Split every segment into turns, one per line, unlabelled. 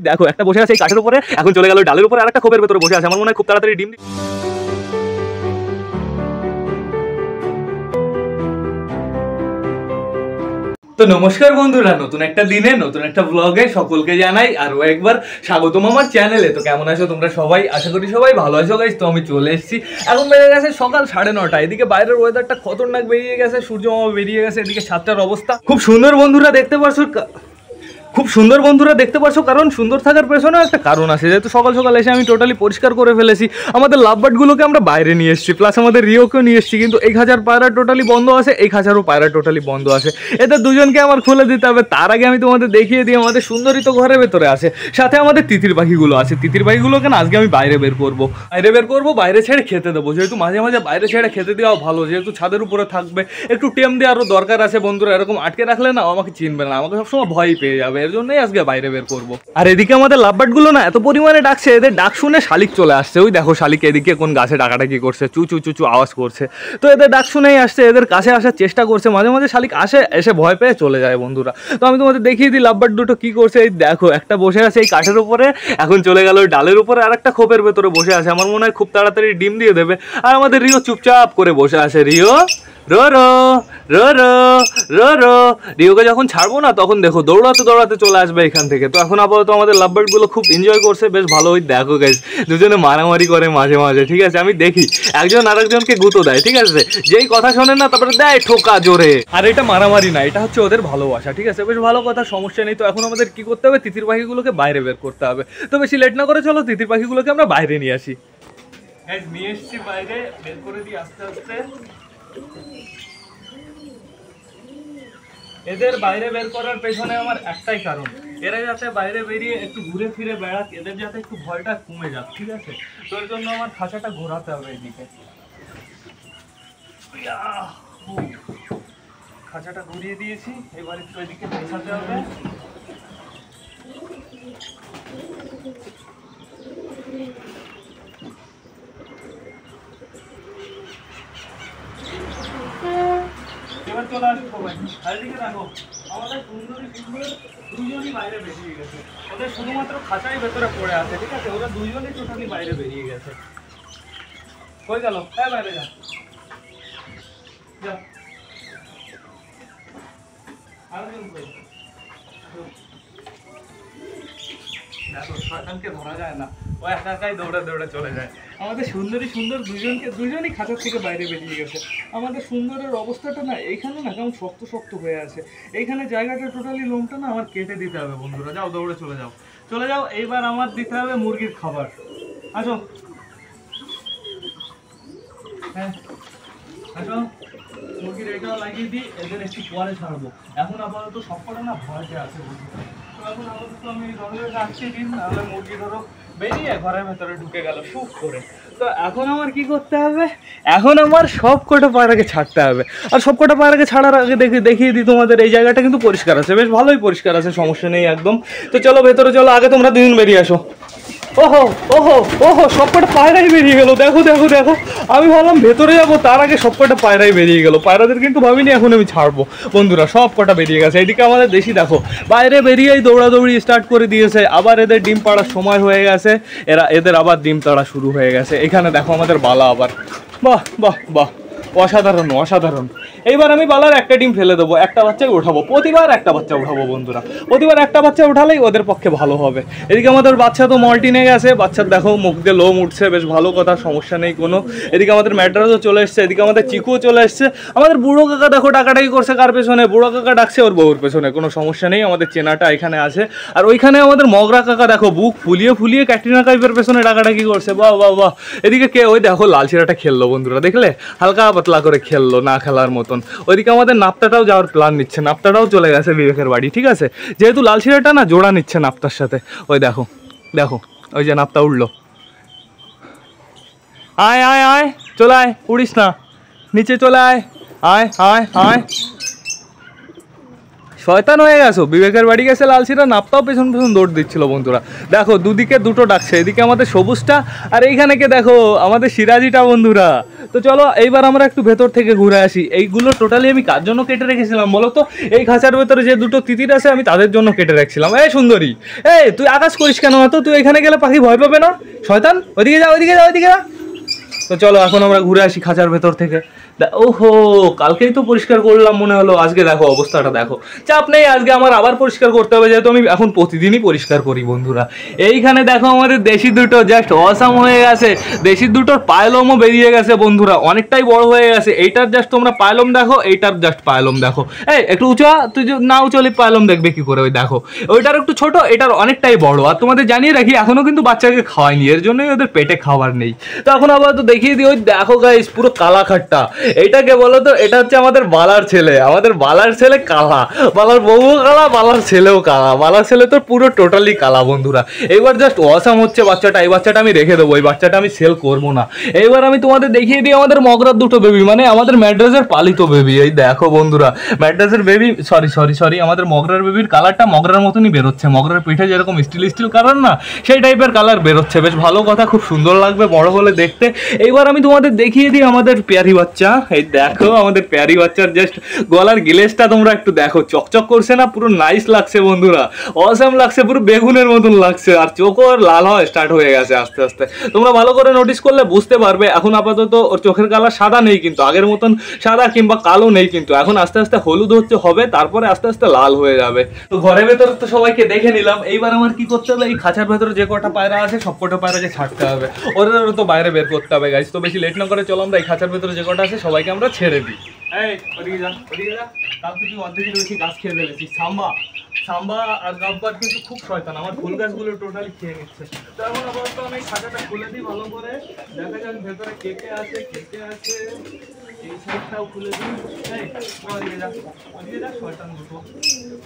দেখো একটা বসে আছে কাঠের উপরে, এখন চলে গেল ডালের উপরে, আর একটা খোপের ভেতরে বসে আছে। আমার মনে হয় খুব তাড়াতাড়ি ডিম। তো নমস্কার বন্ধুরা, নতুন একটা দিনে নতুন একটা ব্লগে সকলকে জানাই আরো একবার স্বাগতম আমার চ্যানেলে। তো কেমন আছো তোমরা সবাই? আশা করি সবাই ভালো আছো গাইস। তো আমি চলে এসেছি, এখন বেড়ে গেছে সকাল 9:30। এদিকে বাইরের ওয়েদারটা খতরনাক বেরিয়ে গেছে, সূর্য মামা বেরিয়ে গেছে। এদিকে ছাদটার অবস্থা খুব সুন্দর বন্ধুরা দেখতে পাচ্ছ, কারণ সুন্দর থাকার পেছনেও একটা কারণ আছে। যেহেতু সকাল সকাল এসে আমি টোটালি পরিষ্কার করে ফেলেছি, আমাদের লাভবার্ডগুলোকে আমরা বাইরে নিয়ে এসেছি, প্লাস আমাদের রিওকেও নিয়ে এসেছি। কিন্তু এই খাঁচার পায়রা টোটালি বন্ধ আছে, এই খাঁচারও পায়রা টোটালি বন্ধ আছে। এদের দুজনকে আমার খুলে দিতে হবে। তার আগে আমি তোমাদের দেখিয়ে দিই, আমাদের সুন্দরী তো ঘরের ভেতরে আছে, সাথে আমাদের তিতির পাখিগুলো আছে। তিতির পাখিগুলোকে না আজকে আমি বাইরে বের করবো, বাইরে ছেড়ে খেতে দেবো। যেহেতু মাঝে মাঝে বাইরে ছেড়ে খেতে দেওয়া ভালো, যেহেতু ছাদের উপরে থাকবে, একটু টেম দেওয়ারও দরকার আছে বন্ধুরা। এরকম আটকে রাখলে না আমাকে চিনবে না, আমাকে সবসময় ভয় পেয়ে যাবে। এর জন্যই আজকে বাইরে বের করবো। আর এদিকে আমাদের লাভবার্ডগুলো না এত পরিমাণে ডাকছে, এদের ডাক শুনে শালিক চলে আসছে। ওই দেখো শালিক এদিকে কোন গাছে ডাকাডাকি করছে, চু চু চু চু আওয়াজ করছে। তো এদের ডাক শুনেই আসছে, এদের কাছে আসার চেষ্টা করছে। মাঝে মাঝে শালিক এসে ভয় পেয়ে চলে যায় বন্ধুরা। তো আমি তোমাদের দেখিয়ে দিই লাভবার্ড দুটো কি করছে। এই দেখো একটা বসে আছে এই কাঠের উপরে, এখন চলে গেল ওই ডালের উপরে, আর একটা খোপের ভেতরে বসে আছে। আমার মনে হয় খুব তাড়াতাড়ি ডিম দিয়ে দেবে। আর আমাদের রিও চুপচাপ করে বসে আছে। রিও রো রো রো রো রো রো। রিওকে যখন ছাড়বো না তখন দেখো দৌড়াতে দৌড়াতে চলে আসবে এখান থেকে। তো এখন আপাতত আমাদের লাভবার্ডগুলো খুব এনজয় করছে, বেশ ভালো। ওই দেখো গাইস, দুজনে মারামারি করে মাঝে মাঝে, ঠিক আছে? আমি দেখি একজন আরেকজনকে গুঁতো দেয়, ঠিক আছে? যেই কথা শোনে না তারপরে দেয় ঠোকা জোরে। আর এটা মারামারি না, এটা হচ্ছে ওদের ভালোবাসা, ঠিক আছে? বেশ ভালো কথা, সমস্যা নেই। তো এখন আমাদের কি করতে হবে? তিতির পাখিগুলোকে বাইরে বের করতে হবে। তো বেশি লেট না করে চলো তিতির পাখিগুলোকে আমরা বাইরে নিয়ে আসি। নিয়ে এসছি বাইরে, বের করে দিই আস্তে আস্তে। এদের বাইরে বের করার পেছনে আমার একটাই কারণ, এরা যাতে বাইরে বেরিয়ে একটু ঘুরে ফিরে বেড়াক, এদের যাতে একটু ভয়টা কমে যাক, ঠিক আছে? তো এর জন্য আমার খাঁচাটা ঘোরাতে হবে এদিকে। খাঁচাটা ঘুরিয়ে দিয়েছি, এবার একটু এদিকে পেছাতে হবে। এবার চলে আসবো সবাই, চারিদিকে দেখো আমাদের সুন্দরী দুজনই বাইরে বেরিয়ে গেছে। ওদের শুধুমাত্র খাঁচাই ভেতরে পড়ে আছে, ঠিক আছে? ওরা দুজনই টোটালি বাইরে বেরিয়ে গেছে। কই গেল? হ্যাঁ বাইরে যা, আরেকজন কই? দেখো শয়তানকে ধরা যায় না, ও একা একাই দৌড়ে দৌড়ে চলে যায়। আমাদের দুজনই খাঁচার থেকে বাইরে বেরিয়ে গেছে। আমাদের সুন্দরের অবস্থাটা না এইখানে না কেমন শক্ত শক্ত হয়ে আছে। এইখানে জায়গাটা টোটালি লোমটা না আমার কেটে দিতে হবে বন্ধুরা। যাও দৌড়ে চলে যাও। এইবার আমার দিতে হবে মুরগির খাবার। আসো, হ্যাঁ আসো, মুরগির এটাও লাগিয়ে দিই, এদের একটু পরে ছাড়বো। এখন আপাতত সবকটা না ভয়তে আছে বন্ধুরা। তো এখন আপাতত আমি রঙের রাখছি দিন, নাহলে মুরগি ধরো বেরিয়ে ঘরের ভেতরে ঢুকে গেল সুখ করে। তো এখন আমার কি করতে হবে? এখন আমার সব কটা পায়রাকে ছাড়তে হবে। আর সব কটা পায়রাকে ছাড়ার আগে দেখিয়ে দিই তোমাদের, এই জায়গাটা কিন্তু পরিষ্কার আছে, বেশ ভালোই পরিষ্কার আছে, সমস্যা নেই একদম। তো চলো ভেতরে চলো, আগে তোমরা দুজন বেরিয়ে আসো। ওহো ওহো ওহো, সবকটা পায়রাই বেরিয়ে গেল। দেখো দেখো দেখো, আমি ভাবলাম ভেতরে যাবো, তার আগে সবকটা পায়রাই বেরিয়ে গেল। পায়রাদের কিন্তু ভাবিনি এখন আমি ছাড়বো বন্ধুরা, সব কটা বেরিয়ে গেছে। এইদিকে আমাদের দেশি দেখো বাইরে বেরিয়েই দৌড়াদৌড়ি স্টার্ট করে দিয়েছে। আবার এদের ডিম পাড়ার সময় হয়ে গেছে, এদের আবার ডিম তাড়া শুরু হয়ে গেছে। এখানে দেখো আমাদের বালা আবার, বাহ বাহ বাহ, অসাধারণ অসাধারণ। এইবার আমি বালার একটা ডিম ফেলে দেবো, একটা বাচ্চাই উঠাবো। প্রতিবার একটা বাচ্চা উঠাবো বন্ধুরা, প্রতিবার একটা বাচ্চা উঠালেই ওদের পক্ষে ভালো হবে। এদিকে আমাদের বাচ্চা তো মল্টিনে গেছে, বাচ্চার দেখো মুখ দিয়ে লোম উঠছে, বেশ ভালো কথা, সমস্যা নেই কোনো। এদিকে আমাদের ম্যাড্রাসও চলে এসছে, এদিকে আমাদের চিকুও চলে এসছে। আমাদের বুড়ো কাকা দেখো ডাকাডাকি করছে কার পেছনে? বুড়ো কাকা ডাকছে ওর বউর পেছনে, কোনো সমস্যা নেই, আমাদের চেনাটা এখানে আছে। আর ওইখানে আমাদের মগরা কাকা দেখো বুক ফুলিয়ে ফুলিয়ে ক্যাটরিনা কাইফের পেছনে ডাকাডাকি করছে, বাহ বাহ বাহ। এদিকে কে? ওই দেখো লাল শিরাটা খেললো বন্ধুরা, দেখলে? হালকা পাতলা করে খেললো, না খেলার মতন। ওইদিকে আমাদের নাপ্তাটাও যাওয়ার প্ল্যান নিচ্ছে, নাপ্তাটাও চলে গেছে বিবেকের বাড়ি, ঠিক আছে? যেহেতু লাল শিরাটা না জোড়া নিচ্ছে নাপ্তার সাথে। ওই দেখো দেখো, ওই যে নাপ্তা উঠলো। আয় আয় আয়, চলে আয়, উড়িস না, নিচে চলে আয়, আয় আয় আয়। শয়তান হয়ে গেছো, বিবেকের বাড়ি গেছে লালশিরা, নাপতাও পেছন পেছন দৌড় দিচ্ছিল বন্ধুরা। দেখো দুদিকে দুটো ডাকছে, এদিকে আমাদের সবুজটা আর এইখানে কে দেখো আমাদের সিরাজিটা বন্ধুরা। তো চলো এইবার আমরা একটু ভেতর থেকে ঘুরে আসি। এইগুলো টোটালি আমি কার জন্য কেটে রেখেছিলাম বলো তো? এই খাঁচার ভেতরে যে দুটো তিতির আছে আমি তাদের জন্য কেটে রাখছিলাম। এই সুন্দরী, এই তুই আকাশ করিস কেন এত? তুই এখানে গেলে পাখি ভয় পাবে না? শয়তান, ওইদিকে যা ওইদিকে যা ওইদিকে যা। তো চলো এখন আমরা ঘুরে আসি খাঁচার ভেতর থেকে। ওহো, কালকেই তো পরিষ্কার করলাম মনে হলো, আজকে দেখো অবস্থাটা দেখো। চাপ নেই, আজকে আমার আবার পরিষ্কার করতে হবে, যেহেতু আমি এখন প্রতিদিনই পরিষ্কার করি বন্ধুরা। এইখানে দেখো আমাদের দেশি দুটো জাস্ট অসাম হয়ে গেছে। দেশি দুটোর পায়লমও বেরিয়ে গেছে বন্ধুরা, অনেকটাই বড় হয়ে গেছে। এইটার জাস্ট তোমরা পায়লম দেখো, এইটার জাস্ট পায়লম দেখো। এই একটু উঁচা, তুই না উঁচলি পায়লম দেখবে কি করে? ওই দেখো, ওইটার একটু ছোট, এটার অনেকটাই বড়। আর তোমাদের জানিয়ে রাখি এখনো কিন্তু বাচ্চাকে খাওয়াইনি, এর জন্যই ওদের পেটে খাবার নেই। তো এখন আবার তো দেখিয়ে দিই, ওই দেখো গাইস পুরো কালা খাট্টা। এইটাকে বলো তো, এটা হচ্ছে আমাদের বালার ছেলে। আমাদের বালার ছেলে কালা, বালার বউও কালা, বালার ছেলেও কালা। বালার ছেলে তো পুরো টোটালি কালা বন্ধুরা। এইবার জাস্ট অসাম হচ্ছে বাচ্চাটা। এই বাচ্চাটা আমি রেখে দেবো, এই বাচ্চাটা আমি সেল করবো না। এইবার আমি তোমাদের দেখিয়ে দিই আমাদের মগরার দুটো বেবি, মানে আমাদের ম্যাড্রাসের পালিত বেবি। এই দেখো বন্ধুরা, ম্যাড্রাসের বেবি, সরি আমাদের মগরার বেবির কালারটা মগরার মতনই বেরোচ্ছে। মগরার পিঠে যেরকম স্টিল স্টিল কালার না, সেই টাইপের কালার বেরোচ্ছে। বেশ ভালো কথা, খুব সুন্দর লাগবে বড় হলে দেখতে। এইবার আমি তোমাদের দেখিয়ে দিই আমাদের পেয়ারি বাচ্চা। এই দেখো আমাদের পেয়ারি বাচ্চার জাস্ট গলার গিলেসটা তোমরা একটু দেখো, চকচক করছে না? পুরো নাইস লাগছে বন্ধুরা, অসাম লাগছে, পুরো বেগুনের মতন লাগছে। আর চোখও লাল হয় স্টার্ট হয়ে গেছে আস্তে আস্তে। তোমরা ভালো করে নোটিস করলে বুঝতে পারবে। এখন আপাতত ওর চোখের কালার সাদা নেই, কিন্তু আগের মতন সাদা কিংবা কালো নেই, কিন্তু এখন আস্তে আস্তে হলুদ হচ্ছে হবে, তারপরে আস্তে আস্তে লাল হয়ে যাবে। তো ঘরের ভেতরে তো সবাইকে দেখে নিলাম। এইবার আমার কি করতে হবে, এই খাঁচার ভেতরে যে কটা পায়রা আছে সব কটা পায়রাকে ছাড়তে হবে, ওদেরও তো বাইরে বের করতে হবে গাইস। তো বেশি লেট না করে চলো আমরা এই খাঁচার ভেতরে যে কটা আছে সবাইকে আমরা ছেড়ে দিই। এই ওদিকে যা ওদিকে যা, কালকে তুই অর্ধেকের বেশি গাছ খেয়ে ফেলেছিস। সাম্বা আর গাব্বার কিন্তু খুব শয়তান, আমার ফুল গাছগুলো টোটালি খেয়ে নিচ্ছে। তো এখন আপাতত আমি খাঁচাটা খুলে দিই ভালো করে, দেখা যাক ভেতরে কে কে আছে। এই সাইডটাও খুলে দিই। ওদিকে যা শয়তান দুটো।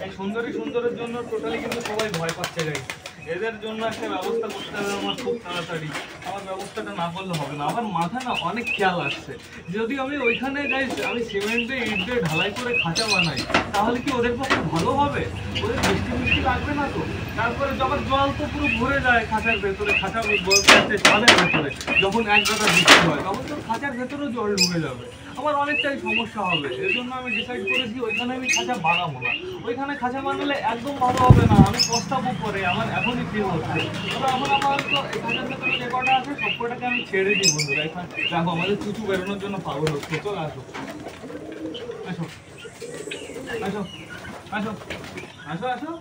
এই সুন্দরের জন্য টোটালি কিন্তু সবাই ভয় পাচ্ছে গাইস। এদের জন্য একটা ব্যবস্থা করতে হবে আমার খুব তাড়াতাড়ি। আমার ব্যবস্থাটা না করলে হবে না। আমার মাথায় না অনেক খেয়াল আসছে, যদি আমি ওইখানে যাই, আমি সিমেন্ট দিয়ে ইট দিয়ে ঢালাই করে খাঁচা বানাই, তাহলে কি ওদের পক্ষে ভালো হবে? ওদের বৃষ্টি লাগবে না তো? তারপরে যখন জল তো পুরো ভরে যায় খাঁচার ভেতরে, খাঁচার জলের ভেতরে যখন এক গাদা বৃষ্টি হয়, তখন তো খাঁচার ভেতরেও জল ঢুকে যাবে, আমার অনেকটাই সমস্যা হবে। এর জন্য আমি ডিসাইড করেছি ওইখানে আমি খাঁচা বানাবো না। ওইখানে খাঁচা বানালে একদম ভালো হবে না, আমি পস্তাবো পরে, আমার এখনই ফিল হচ্ছে। তবে এখন আমার তো এই খাঁচার ভেতরে যে কটা আছে সব কটাকে আমি ছেড়ে দিই বন্ধুরা। এখানে দেখো আমাদের চুচু বেরোনোর জন্য পাগল হচ্ছে। চলে আসো আসো আসো আসো আসো আসো।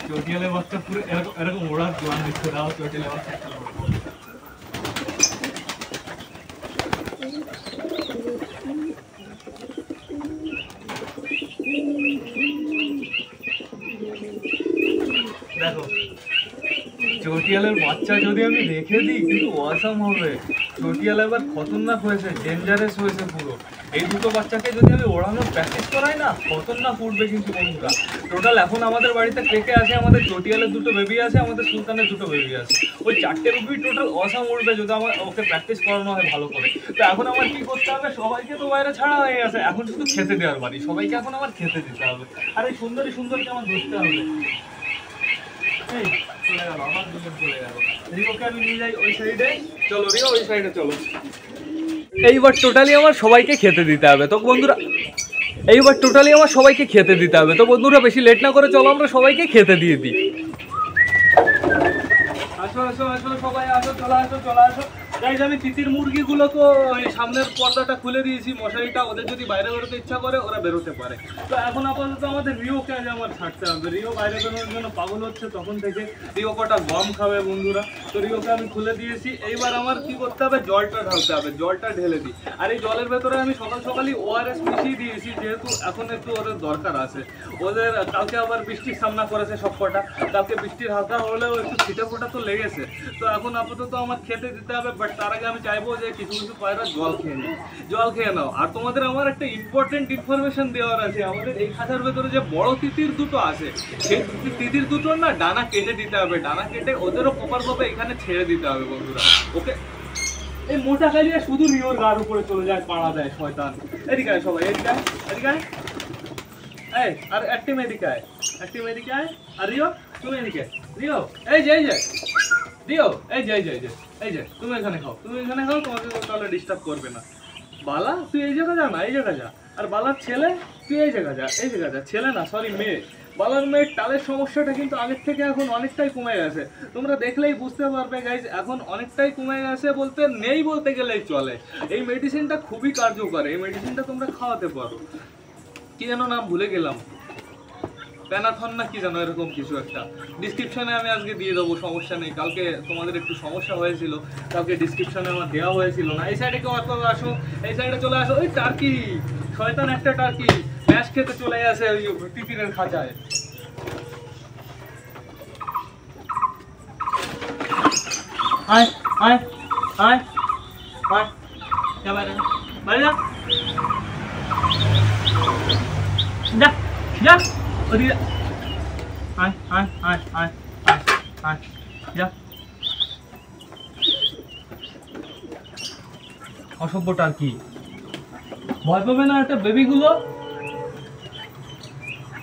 চটিয়ালের বাচ্চা পুরো এরকম ওড়ার জোয়ান দিচ্ছে। দাও চটিয়ালের বাচ্চা। দেখো চটিয়ালের বাচ্চা যদি আমি রেখে দিই কিন্তু অসাম হবে। চটিয়াল এবার খতরনাক হয়েছে, ডেঞ্জারাস হয়েছে পুরো। এই দুটো বাচ্চাকে যদি আমি ওড়ানোর প্র্যাকটিস করাই না, খতরনাক উঠবে কিন্তু বন্ধুরা। টোটাল এখন আমাদের বাড়িতে কে আছে, আমাদের চটিয়ালের দুটো বেবি আছে, আমাদের সুলতানের দুটো বেবি আছে। ওই চারটে বেবি টোটাল অসাম উঠবে যদি আমার ওকে প্র্যাকটিস করানো হয় ভালো করে। তো এখন আমার কি করতে হবে, সবাইকে তো বাইরে ছাড়া হয়ে গেছে, এখন শুধু খেতে দেওয়ার বাড়ি, সবাইকে এখন আমার খেতে দিতে হবে। আর এই সুন্দরীকে আমার ধরতে হবে। এই চলে গেল, আমার দুজন চলে গেল। রিওকে আমি নিয়ে যাই ওই সাইডে। চলো রিও ওই সাইডে চলো। এইবার টোটালি আমার সবাইকে খেতে দিতে হবে। তো বন্ধুরা বেশি লেট না করে চলো আমরা সবাইকে খেতে দিয়ে দিই। আসো সবাই আসো, চলে আসো। গাইস আমি তিতির মুরগিগুলো তো এই সামনের পর্দাটা খুলে দিয়েছি, মশারিটা, ওদের যদি বাইরে বেরোতে ইচ্ছা করে ওরা বেরোতে পারে। তো এখন আপাতত আমাদের রিওকে আজ আমার ছাড়তে হবে। রিও বাইরে বেরোনোর জন্য পাগল হচ্ছে তখন থেকে। রিও কটা গম খাবে বন্ধুরা, তো রিওকে আমি খুলে দিয়েছি। এইবার আমার কি করতে হবে, জলটা ঢালতে হবে, জলটা ঢেলে দিই। আর এই জলের ভেতরে আমি সকালই ORS মিশিয়ে দিয়েছি, যেহেতু এখন একটু ওদের দরকার আছে। ওদের কালকে আবার বৃষ্টির সামনা করেছে সব কটা, কালকে বৃষ্টির হালকা হলেও একটু ছিটে ফোটা তো লেগেছে। তো এখন আপাতত আমার খেতে দিতে হবে, বাট তার আগে আমি চাইবো যে কিছু পায়রা জল খেয়ে নাও। আর তোমাদের আমার একটা ইম্পর্টেন্ট ইনফরমেশন দেওয়ার আছে। আমাদের এই খাঁচার ভেতরে যে বড় তিতির দুটো আছে, সেই তিতির দুটোর না ডানা কেটে দিতে হবে। ডানা কেটে ওদেরও প্রপার ভাবে এখানে ছেড়ে দিতে হবে বন্ধুরা। ওকে এই মোটা কালিয়া শুধু রিওর গার উপরে চলে যায়, পাড়া দেয় শয়তান। এদিকে আয় সবাই, এদিকে আয়, এদিকে আয়। এই আর একটিম এদিকে আয়, একটিম এদিকে আয়। আর রিও তুমি এদিকে, রিও এই যে রিও এই যে এই যে তুমি এখানে খাও, তুমি এখানে খাও, তোমাকে তাহলে ডিস্টার্ব করবে না। বালা তুই এই জায়গা যা না, এই জায়গা যা। আর বালার ছেলে তুই এই জায়গা যা, এই জায়গা যা। ছেলে না সরি মেয়ে। বালার মেয়ের টালের সমস্যাটা কিন্তু আগের থেকে এখন অনেকটাই কমে গেছে। তোমরা দেখলেই বুঝতে পারবে গাইজ, এখন অনেকটাই কমে গেছে, বলতে নেই বলতে গেলেই চলে। এই মেডিসিনটা খুবই কার্যকর, এই মেডিসিনটা তোমরা খাওয়াতে পারো। কি যেন নাম ভুলে গেলাম, প্যানাথন না কি জানো এরকম কিছু একটা। ডিসক্রিপশনে আমি আজকে দিয়ে দেবো, সমস্যা নেই। কালকে তোমাদের একটু সমস্যা হয়েছিল, কালকে ডিসক্রিপশনে আমার দেওয়া হয়েছিল না। এই সাইডে কেউ আসো, এই সাইডে চলে আসো। ওই টার্কি শয়তান একটা টার্কি ম্যাশ খেতে চলে আসে ওই টিফিনের খাঁচায়। আয় আয় আয় আয়, যা বাইরে বাইরে যা যা যা, ওদিকে আয় আয় আয় আয় আয় আয় যা। অসভ্য টার্কি, ভয় পাবে না একটা বেবিগুলো?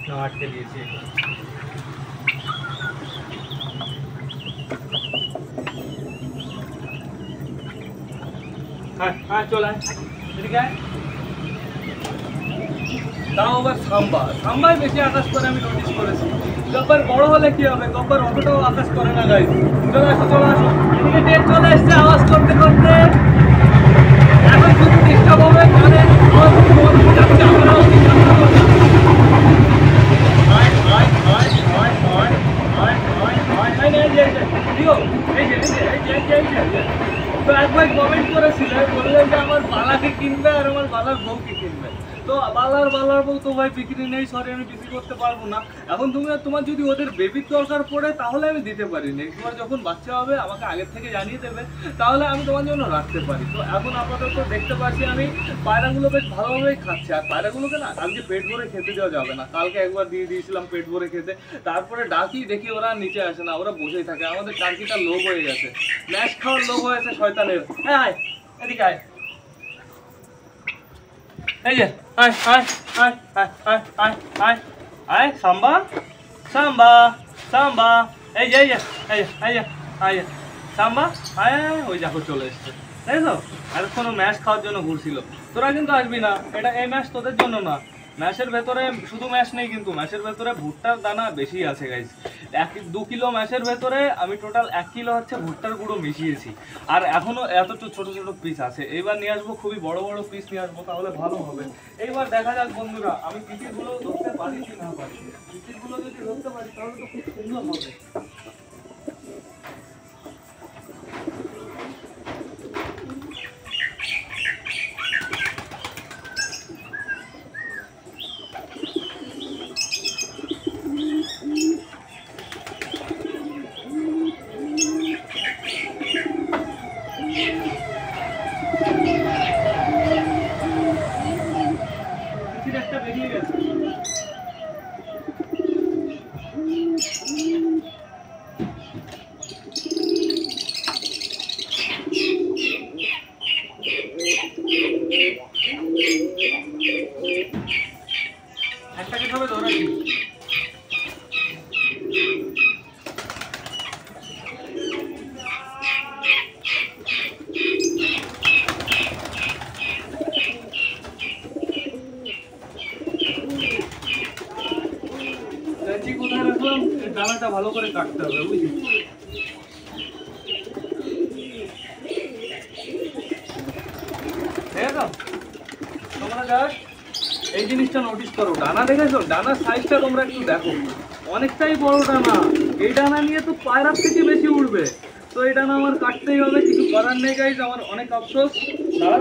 না আটকে দিয়েছি। চলে এদিকে আয়। তাও আবার সাম্বাই বেশি আকাশ করে আমি নোটিস করেছি। গব্বর বড় হলে কি হবে, গব্বর অতটাও আকাশ করে না গাইস। চলে আসো এদিকে ট্রেন চলে এসছে আওয়াজ করতে করতে। এখন শুধু ডিস্টার্ব হবে, মানে তো একবার কমেন্ট করেছিল, বললেন যে আমার বালাকে কিনবে আর আমার বালার বউকে কিনবে। তো বালার বউ তো ভাই বিক্রি নেই, সরি আমি বিক্রি করতে পারবো না। এখন তোমার যদি ওদের বেবির দরকার পড়ে তাহলে আমি দিতে পারি। নেক্সট বার যখন বাচ্চা হবে আমাকে আগের থেকে জানিয়ে দেবে, তাহলে আমি তোমার জন্য রাখতে পারি। তো এখন আপাতত দেখতে পাচ্ছি আমি পায়রাগুলো বেশ ভালোভাবেই খাচ্ছে। আর পায়রাগুলোকে না কালকে পেট ভরে খেতে দেওয়া যাবে না। কালকে একবার দিয়ে দিয়েছিলাম পেট ভরে খেতে, তারপরে ডাকি দেখি ওরা নিচে আসে না, ওরা বসেই থাকে। আমাদের টার্কিটা লোভ হয়ে গেছে, ম্যাশ খাওয়ার লোভ হয়েছে শয়তানের। আয় এদিকে আয়, এই যে আয় আয় আয় আয় আয় আয় আয় আয় সাম্বা সাম্বা সাম্বা, এই যে সাম্বা আয়। ওই দেখো চলে এসছে, তাই তো এতক্ষণ ম্যাশ খাওয়ার জন্য ঘুরছিল। তোরা কিন্তু আসবি না, এটা এই ম্যাশ তোদের জন্য না। ম্যাশের ভেতরে শুধু ম্যাশ নেই, কিন্তু ম্যাশের ভেতরে ভুট্টার দানা বেশি আছে গাইস। 2 কিলো ম্যাশের ভেতরে আমি টোটাল 1 কিলো হচ্ছে ভুট্টার গুঁড়ো মিশিয়েছি। আর এখনো এত ছোট ছোট পিস আছে, এইবার নিয়ে আসবো খুবই বড় বড় পিস নিয়ে আসবো, তাহলে ভালো হবে। এইবার দেখা যাক বন্ধুরা আমি পিসিগুলো ধরতে পারি কি না পারি। পিসিগুলো যদি ধরতে পারি তাহলে তো খুব সুন্দর হবে। একটা বেরিয়ে গেছে। একটাকে সবে ধরাচ্ছি। কোথায় রাখলাম, দানাটা ভালো করে কাটতে হবে বুঝলি। তোমরা জাস্ট এই জিনিসটা নোটিস করো, ডানা দেখেছো, ডানার সাইজটা তোমরা একটু দেখো, অনেকটাই বড় ডানা। এই ডানা নিয়ে তো পায়রার থেকে বেশি উঠবে। তো এই ডানা আমার কাটতেই হবে, কিছু করার নেই গাইজ, আমার অনেক আফসোস। দাঁড়া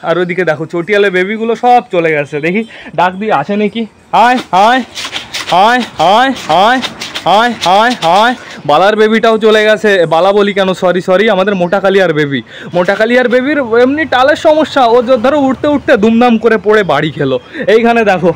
আর ওইদিকে দেখো চটিয়ালে বেবিগুলো সব চলে গেছে, দেখি ডাক দিয়ে আসে নাকি। হায় হায় হায় হায় হায় হায় হায় হায়, বালার বেবিটাও চলে গেছে। বালা বলি কেন, সরি আমাদের মোটা কালিয়ার বেবি। মোটা কালিয়ার বেবির এমনি টালের সমস্যা, ও ধরো উঠতে উঠতে দুমদাম করে পড়ে বাড়ি খেলো। এইখানে দেখো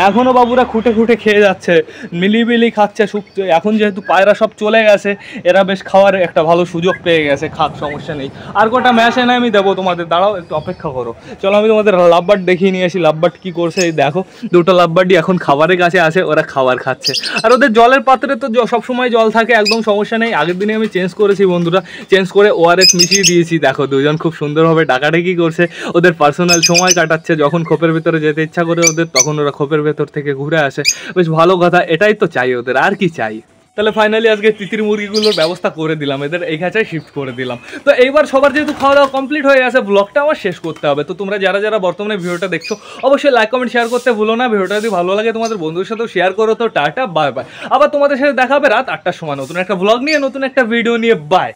এখনও বাবুরা খুঁটে খুঁটে খেয়ে যাচ্ছে, মিলিবিলি খাচ্ছে শুকছে। এখন যেহেতু পায়রা সব চলে গেছে, এরা বেশ খাওয়ার একটা ভালো সুযোগ পেয়ে গেছে, খাক, সমস্যা নেই। আর কটা ম্যাশ এনে আমি দেবো তোমাদের, দাঁড়াও একটু অপেক্ষা করো। চলো আমি তোমাদের লাভবার্ড দেখিয়ে নিয়ে আসি। লাভবার্ড কী করছে এই দেখো, দুটো লাভবার্ডই এখন খাবারের কাছে আছে, ওরা খাবার খাচ্ছে। আর ওদের জলের পাত্রে তো সবসময় জল থাকে, একদম সমস্যা নেই। আগের দিনে আমি চেঞ্জ করেছি বন্ধুরা, চেঞ্জ করে ORS মিশিয়ে দিয়েছি। দেখো দুজন খুব সুন্দরভাবে ডাকাডাকি করছে, ওদের পার্সোনাল সময় কাটাচ্ছে। যখন খোপের ভেতরে যেতে ইচ্ছা করে ওদের, তখন ওরা খোপের ভেতর থেকে ঘুরে আসে। বেশ ভালো কথা, এটাই তো চাই ওদের, আর কি চাই। তাহলে ফাইনালি আজকে তিতির মুরগিগুলোর ব্যবস্থা করে দিলাম, এদের এই খাঁচায় শিফট করে দিলাম। তো এইবার সবার যেহেতু খাওয়া দাওয়া কমপ্লিট হয়ে গেছে, ব্লগটা আমার শেষ করতে হবে। তো তোমরা যারা যারা বর্তমানে ভিডিওটা দেখছো, অবশ্যই লাইক কমেন্ট শেয়ার করতে ভুলো না। ভিডিওটা যদি ভালো লাগে তোমাদের বন্ধুদের সাথেও শেয়ার করো। তো টাটা, বাই বাই। আবার তোমাদের সাথে দেখা হবে রাত 8টার সময় নতুন একটা ব্লগ নিয়ে, নতুন একটা ভিডিও নিয়ে। বাই।